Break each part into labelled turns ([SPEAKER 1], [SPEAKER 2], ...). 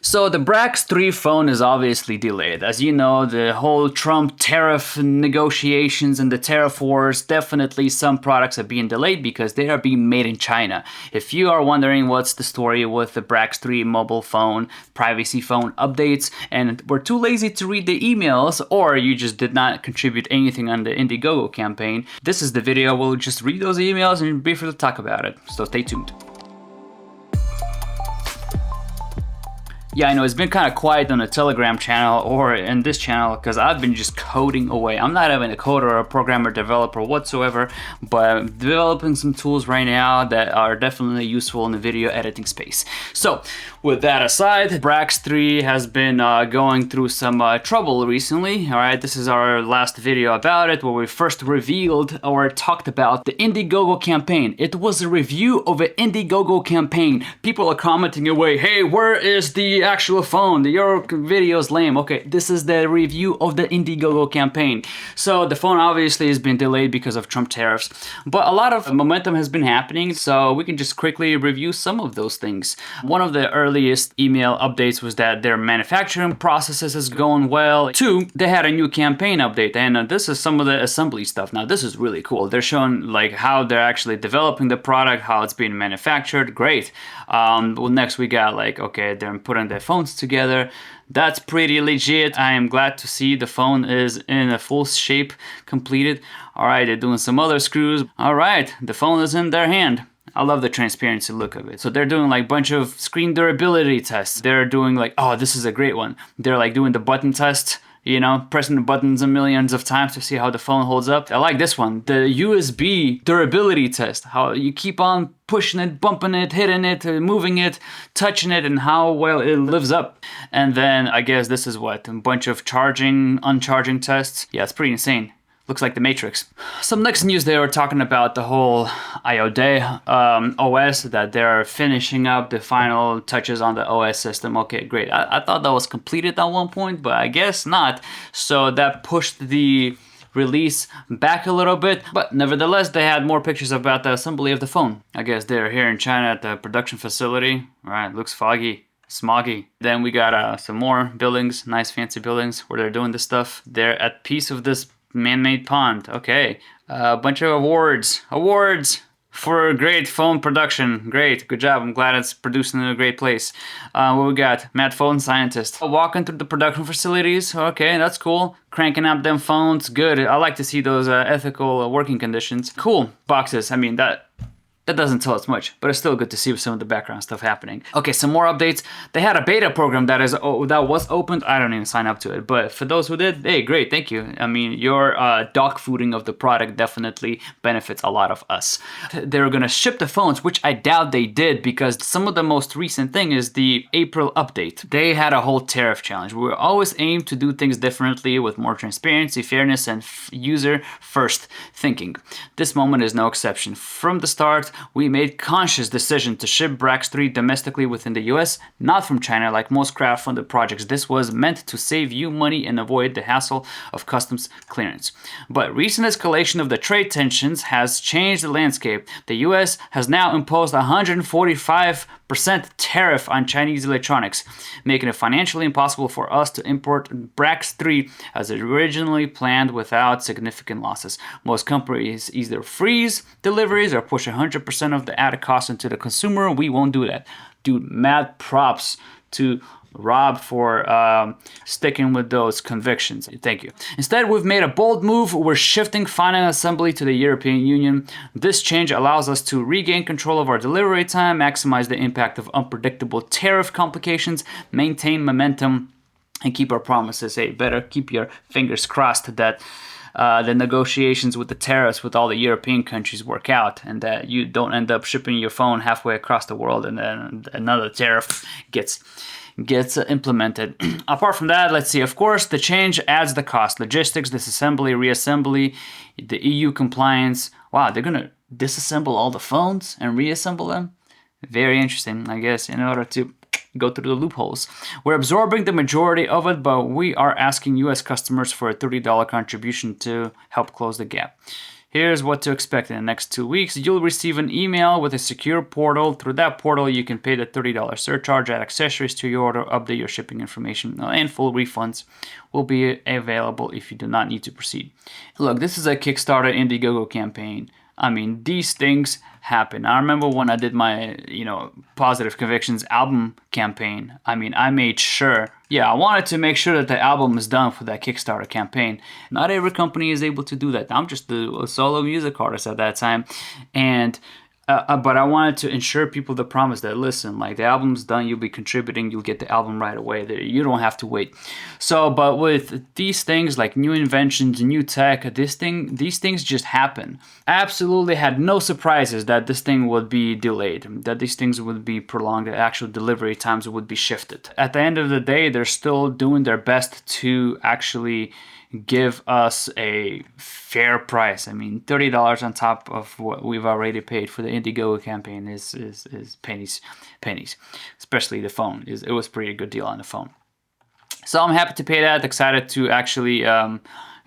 [SPEAKER 1] So the Brax3 phone is obviously delayed. As you know, the whole Trump tariff negotiations and the tariff wars, definitely some products are being delayed because they are being made in China. If you are wondering what's the story with the Brax3 mobile phone, privacy phone updates, and were too lazy to read the emails, or you just did not contribute anything on the Indiegogo campaign, this is the video. We'll just read those emails and briefly talk about it. So stay tuned. Yeah, I know it's been kind of quiet on the Telegram channel or in this channel because I've been just coding away. I'm not even a coder or a programmer developer whatsoever, but I'm developing some tools right now that are definitely useful in the video editing space. So with that aside, Brax3 has been going through some trouble recently. All right, this is our last video about it where we first revealed or talked about the Indiegogo campaign. It was a review of an Indiegogo campaign. People are commenting away, hey, where is the actual phone? Your video is lame. Okay, this is the review of the Indiegogo campaign. So the phone obviously has been delayed because of Trump tariffs, but a lot of momentum has been happening, so we can just quickly review some of those things. One of the earliest email updates was that their manufacturing processes is going well. Two, they had a new campaign update, and this is some of the assembly stuff. Now this is really cool. They're showing like how they're actually developing the product, how it's being manufactured. Great. Well, next we got like, okay, they're putting their phones together. That's pretty legit. I am glad to see the phone is in a full shape, completed. All right, they're doing some other screws. All right, the phone is in their hand. I love the transparency look of it. So they're doing like a bunch of screen durability tests. They're doing like, oh, this is a great one. They're like doing the button test, you know, pressing the buttons a millions of times to see how the phone holds up. I like this one, the USB durability test, how you keep on pushing it, bumping it, hitting it, moving it, touching it, and how well it lives up. And then I guess this is what, a bunch of charging, uncharging tests. Yeah, it's pretty insane. Looks like the Matrix. Some next news, they were talking about the whole iOS OS, that they're finishing up the final touches on the OS system. Okay, great. I thought that was completed at one point, but I guess not. So that pushed the release back a little bit, but nevertheless, they had more pictures about the assembly of the phone. I guess they're here in China at the production facility. All right, looks foggy. Smoggy. Then we got some more buildings, nice fancy buildings where they're doing this stuff. They're at peace of this man-made pond. Okay. A bunch of awards for great phone production. Great. Good job. I'm glad it's produced in a great place. What we got? Mad phone scientist. Walking through the production facilities. Okay, that's cool. Cranking up them phones. Good. I like to see those ethical working conditions. Cool. Boxes. I mean, that doesn't tell us much, but it's still good to see some of the background stuff happening. Okay, some more updates. They had a beta program that was opened. I don't even sign up to it, but for those who did, hey, great, thank you. I mean, your dog fooding of the product definitely benefits a lot of us. They're gonna ship the phones, which I doubt they did, because some of the most recent thing is the April update. They had a whole tariff challenge. We always aim to do things differently with more transparency, fairness, and user first thinking. This moment is no exception. From the start, we made conscious decision to ship Brax3 domestically within the US, not from China like most crowdfunded projects. This was meant to save you money and avoid the hassle of customs clearance. But recent escalation of the trade tensions has changed the landscape. The US has now imposed 145% tariff on Chinese electronics, making it financially impossible for us to import Brax3 as originally planned without significant losses. Most companies either freeze deliveries or push 100% of the added cost into the consumer. We won't do that. Dude, mad props to Rob for sticking with those convictions. Thank you. Instead, we've made a bold move. We're shifting final assembly to the European Union. This change allows us to regain control of our delivery time, maximize the impact of unpredictable tariff complications, maintain momentum, and keep our promises. Hey, better keep your fingers crossed that the negotiations with the tariffs with all the European countries work out, and that you don't end up shipping your phone halfway across the world and then another tariff gets implemented. Apart from that, let's see, of course, the change adds the cost. Logistics, disassembly, reassembly, the EU compliance. Wow, they're going to disassemble all the phones and reassemble them? Very interesting, I guess, in order to go through the loopholes. We're absorbing the majority of it, but we are asking US customers for a $30 contribution to help close the gap. Here's what to expect in the next 2 weeks. You'll receive an email with a secure portal. Through that portal, you can pay the $30 surcharge, add accessories to your order, update your shipping information, and full refunds will be available if you do not need to proceed. Look, this is a Kickstarter Indiegogo campaign. I mean, these things happen. I remember when I did my, Positive Convictions album campaign. I mean, I made sure, I wanted to make sure that the album is done for that Kickstarter campaign. Not every company is able to do that. I'm just a solo music artist at that time. And but I wanted to ensure people the promise that, listen, like, the album's done, you'll be contributing, you'll get the album right away. You don't have to wait. So, but with these things like new inventions, new tech, these things just happen. I absolutely had no surprises that this thing would be delayed, that these things would be prolonged, the actual delivery times would be shifted. At the end of the day, they're still doing their best to actually give us a fair price. I mean, $30 on top of what we've already paid for the Indiegogo campaign is pennies. Especially the phone. It was a pretty good deal on the phone. So I'm happy to pay that. Excited to actually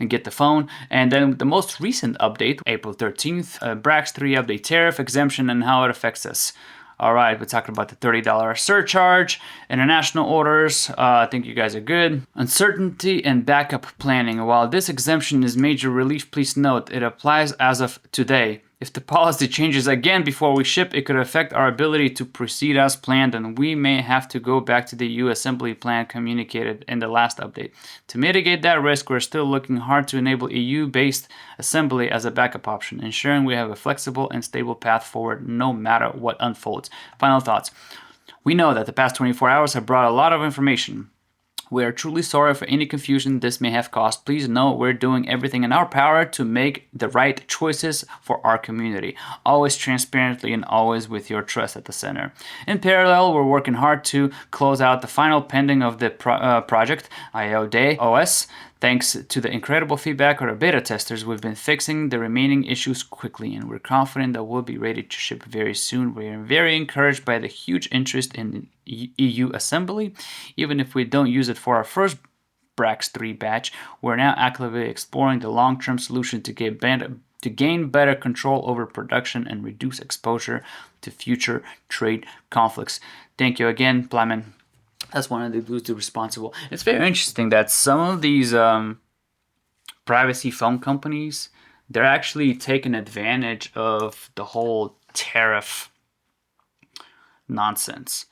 [SPEAKER 1] get the phone. And then the most recent update, April 13th, Brax3 update tariff exemption and how it affects us. All right, we're talking about the $30 surcharge, international orders. I think you guys are good. Uncertainty and backup planning. While this exemption is major relief, please note it applies as of today. If the policy changes again before we ship, it could affect our ability to proceed as planned, and we may have to go back to the EU assembly plan communicated in the last update. To mitigate that risk, we're still looking hard to enable EU-based assembly as a backup option, ensuring we have a flexible and stable path forward no matter what unfolds. Final thoughts. We know that the past 24 hours have brought a lot of information. We are truly sorry for any confusion this may have caused. Please know we're doing everything in our power to make the right choices for our community, always transparently and always with your trust at the center. In parallel, we're working hard to close out the final pending of the project, GrapheneOS. Thanks to the incredible feedback of our beta testers, we've been fixing the remaining issues quickly, and we're confident that we'll be ready to ship very soon. We're very encouraged by the huge interest in EU assembly. Even if we don't use it for our first Brax3 batch, we're now actively exploring the long-term solution to gain better control over production and reduce exposure to future trade conflicts. Thank you again, Plamen. That's one of the dudes responsible. It's very interesting that some of these privacy phone companies, they're actually taking advantage of the whole tariff nonsense.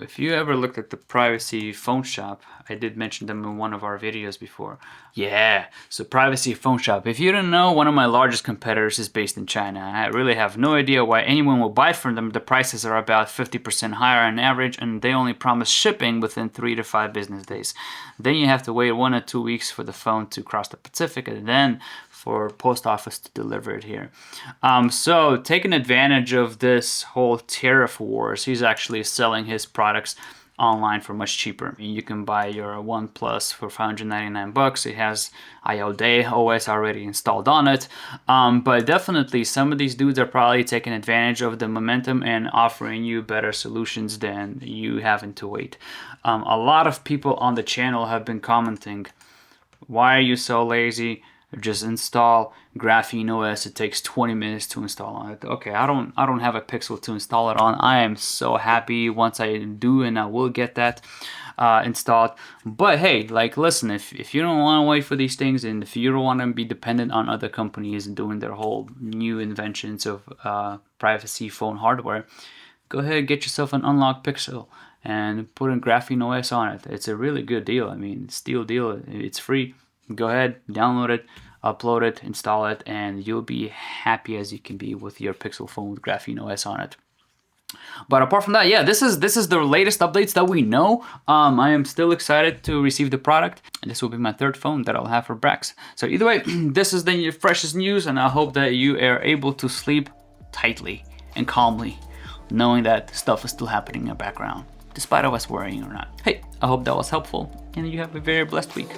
[SPEAKER 1] If you ever looked at the PrivacyPhoneShop, I did mention them in one of our videos before. Yeah, so PrivacyPhoneShop. If you don't know, one of my largest competitors is based in China. I really have no idea why anyone will buy from them. The prices are about 50% higher on average, and they only promise shipping within 3 to 5 business days. Then you have to wait 1 or 2 weeks for the phone to cross the Pacific, and then for post office to deliver it here. So taking advantage of this whole tariff wars, he's actually selling his products online for much cheaper. You can buy your OnePlus for $599. It has GrapheneOS already installed on it. But definitely some of these dudes are probably taking advantage of the momentum and offering you better solutions than you having to wait. A lot of people on the channel have been commenting, why are you so lazy? Just install GrapheneOS. It takes 20 minutes to install on it. Okay, I don't have a Pixel to install it on. I am so happy once I do, and I will get that installed. But hey, like, listen, if you don't want to wait for these things, and if you don't want to be dependent on other companies and doing their whole new inventions of privacy phone hardware, go ahead and get yourself an unlocked Pixel and put in GrapheneOS on it. It's a really good deal. I mean, steal deal. It's free. Go ahead, download it, upload it, install it, and you'll be happy as you can be with your Pixel phone with GrapheneOS on it. But apart from that, yeah, this is the latest updates that we know. I am still excited to receive the product, and this will be my 3rd phone that I'll have for Brax. So either way, this is the freshest news, and I hope that you are able to sleep tightly and calmly, knowing that stuff is still happening in the background, despite of us worrying or not. Hey, I hope that was helpful, and you have a very blessed week.